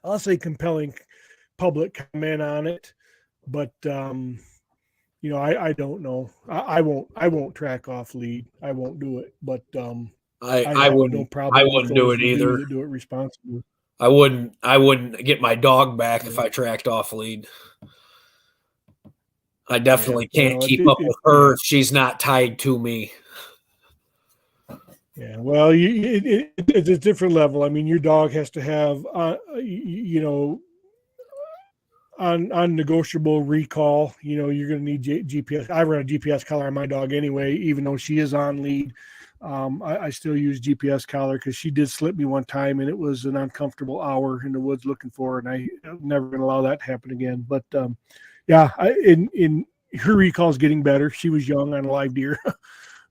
I'll say, compelling public comment on it, but I don't know. I won't track off lead. I won't do it. But I wouldn't. No problem. I wouldn't do it either. Do it responsibly. I wouldn't get my dog back if I tracked off lead. I definitely can't keep up with her if she's not tied to me. Yeah, well, it's a different level. I mean, your dog has to have, non-negotiable recall. You're going to need GPS. I run a GPS collar on my dog anyway, even though she is on lead. I still use GPS collar because she did slip me one time, and it was an uncomfortable hour in the woods looking for her, and I'm never going to allow that to happen again. But in her recall is getting better. She was young on a live deer.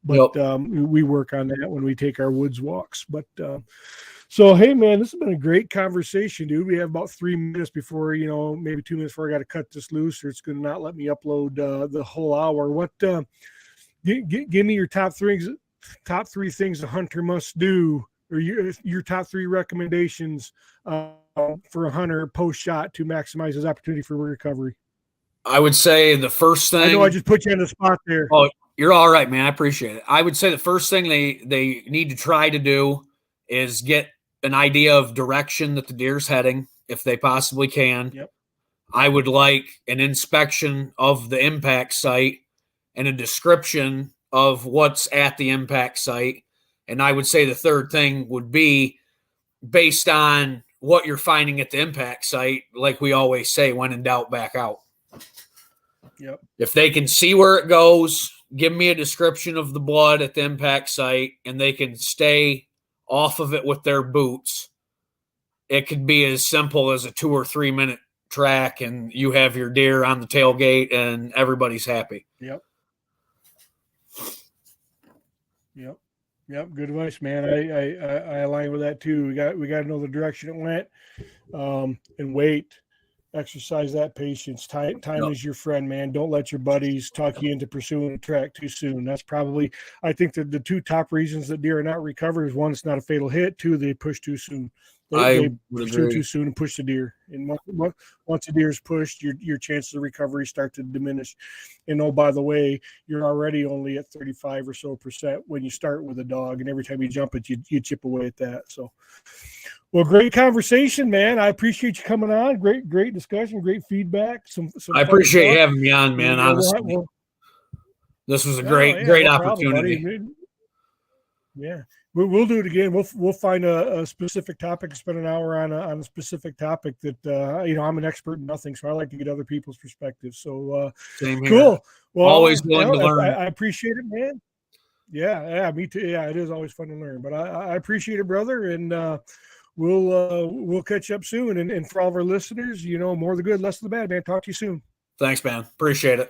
But we work on that when we take our woods walks. But so, hey, man, this has been a great conversation, dude. We have about 3 minutes before, maybe 2 minutes before I got to cut this loose, or it's going to not let me upload the whole hour. What? Give me your top three things a hunter must do, or your top 3 recommendations for a hunter post shot to maximize his opportunity for recovery. I would say the first thing. I know I just put you on the spot there. Oh, you're all right, man. I appreciate it. I would say the first thing they need to try to do is get an idea of direction that the deer's heading, if they possibly can. Yep. I would like an inspection of the impact site and a description of what's at the impact site. And I would say the third thing would be based on what you're finding at the impact site, like we always say, when in doubt, back out. Yep. If they can see where it goes, give me a description of the blood at the impact site, and they can stay off of it with their boots. It could be as simple as a 2 or 3 minute track, and you have your deer on the tailgate, and everybody's happy. Yep. Good advice, man. I align with that too. We got to know the direction it went, and wait. Exercise that patience. Time is your friend, man. Don't let your buddies talk you into pursuing a track too soon. That's probably, I think, that the 2 top reasons that deer are not recovered is, 1, it's not a fatal hit. 2, they push too soon. They pursue too soon and push the deer. And once the deer is pushed, your chances of recovery start to diminish. And oh, by the way, you're already only at 35% or so when you start with a dog, and every time you jump it, you chip away at that. So, well, great conversation, man. I appreciate you coming on. Great discussion, great feedback. Some I appreciate you having me on, man. Honestly, this was a great opportunity. Problem, yeah. We'll do it again. We'll find a specific topic and spend an hour on a specific topic that I'm an expert in nothing, so I like to get other people's perspectives. So Same here. Cool. Well, always willing to learn. I appreciate it, man. Yeah, me too. Yeah, it is always fun to learn. But I appreciate it, brother, and we'll catch up soon. And for all of our listeners, more of the good, less of the bad, man. Talk to you soon. Thanks, man. Appreciate it.